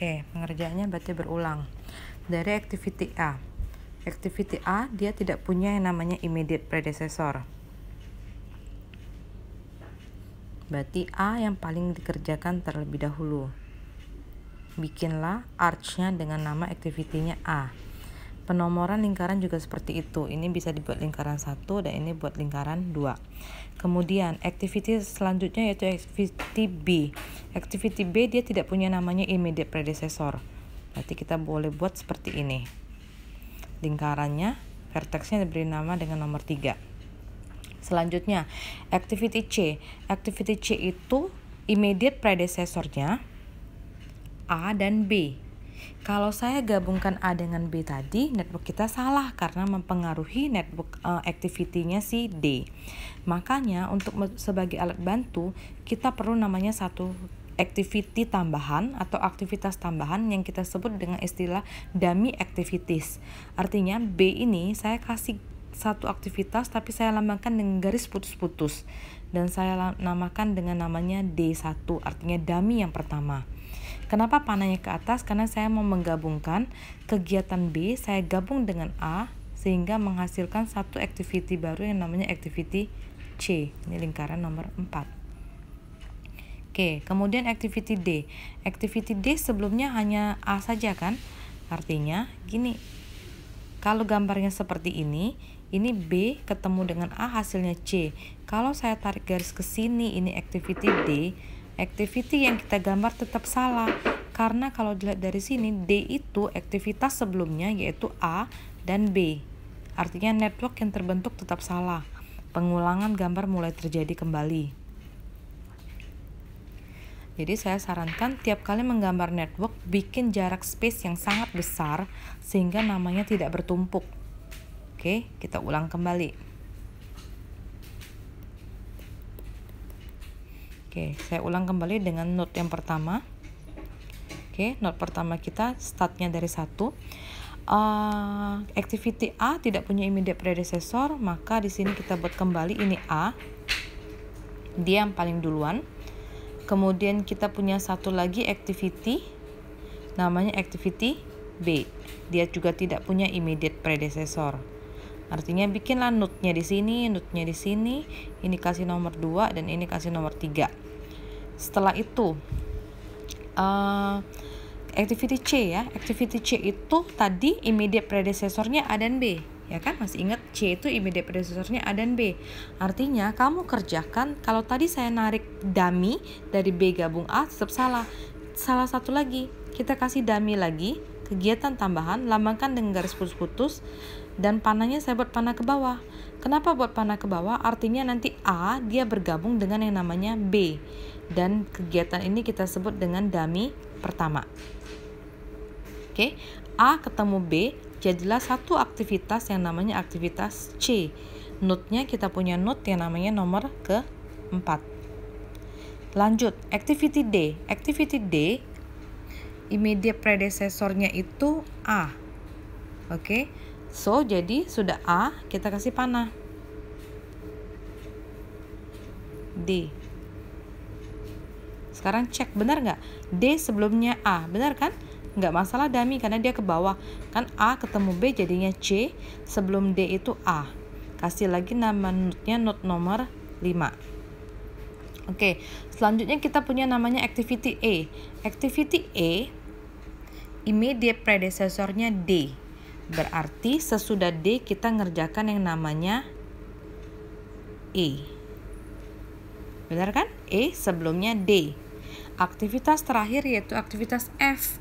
Oke, pengerjaannya berarti berulang. Dari activity A. Activity A dia tidak punya yang namanya immediate predecessor. Berarti A yang paling dikerjakan terlebih dahulu. Bikinlah arch-nya dengan nama activity-nya A. Penomoran lingkaran juga seperti itu. Ini bisa dibuat lingkaran 1 dan ini buat lingkaran 2. Kemudian activity selanjutnya yaitu activity B. Activity B dia tidak punya namanya immediate predecessor. Berarti kita boleh buat seperti ini. Lingkarannya, vertexnya diberi nama dengan nomor 3. Selanjutnya, activity C. Activity C itu immediate predecessornya A dan B. Kalau saya gabungkan A dengan B tadi, network kita salah karena mempengaruhi network activity-nya si D. Makanya untuk sebagai alat bantu, kita perlu namanya satu activity tambahan atau aktivitas tambahan yang kita sebut dengan istilah dummy activities. Artinya B ini saya kasih satu aktivitas tapi saya lambangkan dengan garis putus-putus dan saya namakan dengan namanya D1, artinya dummy yang pertama. Kenapa panahnya ke atas? Karena saya mau menggabungkan kegiatan B, saya gabung dengan A sehingga menghasilkan satu activity baru yang namanya activity C. Ini lingkaran nomor 4. Oke, kemudian activity D. Activity D sebelumnya hanya A saja kan? Artinya gini. Kalau gambarnya seperti ini B ketemu dengan A hasilnya C. Kalau saya tarik garis ke sini ini activity D, activity yang kita gambar tetap salah. Karena kalau dilihat dari sini D itu aktivitas sebelumnya yaitu A dan B. Artinya network yang terbentuk tetap salah. Pengulangan gambar mulai terjadi kembali. Jadi saya sarankan tiap kali menggambar network bikin jarak space yang sangat besar sehingga namanya tidak bertumpuk. Oke, kita ulang kembali. Oke, saya ulang kembali dengan node yang pertama. Oke, node pertama kita startnya dari 1. Activity A tidak punya immediate predecessor, maka di sini kita buat kembali ini A. Dia yang paling duluan. Kemudian kita punya satu lagi activity, namanya activity B. Dia juga tidak punya immediate predecessor. Artinya bikinlah node-nya di sini, node-nya di sini, ini kasih nomor 2 dan ini kasih nomor 3. Setelah itu activity C ya. Activity C itu tadi immediate predecessornya A dan B. Ya kan, masih ingat C itu immediate predecessornya A dan B. Artinya kamu kerjakan, kalau tadi saya narik dummy dari B gabung A tetap salah. Salah satu lagi, kita kasih dummy lagi, kegiatan tambahan, lambangkan dengan garis putus-putus dan panahnya saya buat panah ke bawah. Kenapa buat panah ke bawah? Artinya nanti A dia bergabung dengan yang namanya B dan kegiatan ini kita sebut dengan dummy pertama. Oke, A ketemu B, jadilah satu aktivitas yang namanya aktivitas C. Node-nya kita punya node yang namanya nomor ke-4. Lanjut, activity D. Activity D, immediate predecessornya itu A. Oke, so jadi sudah A, kita kasih panah. D. Sekarang cek benar nggak? D sebelumnya A, benar kan? Nggak masalah dummy karena dia ke bawah. Kan A ketemu B jadinya C, sebelum D itu A. Kasih lagi nama node-nya node nomor 5. Oke, selanjutnya kita punya namanya activity A. Activity A, immediate predecessornya D. Berarti sesudah D kita ngerjakan yang namanya E. Benar kan? E sebelumnya D. Aktivitas terakhir yaitu aktivitas F.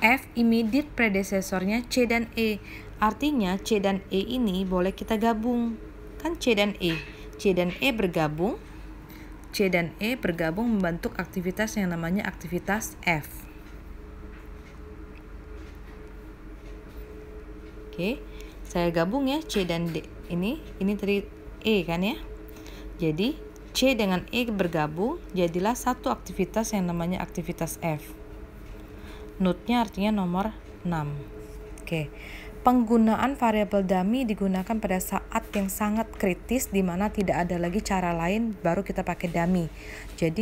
F immediate predecessornya C dan E. Artinya C dan E ini boleh kita gabung. Kan C dan E. C dan E bergabung. C dan E bergabung membentuk aktivitas yang namanya aktivitas F. Oke, saya gabung ya C dan D. Ini tadi E kan ya. Jadi C dengan E bergabung jadilah satu aktivitas yang namanya aktivitas F. Node-nya artinya nomor 6. Oke. Penggunaan variabel dummy digunakan pada saat yang sangat kritis di mana tidak ada lagi cara lain baru kita pakai dummy. Jadi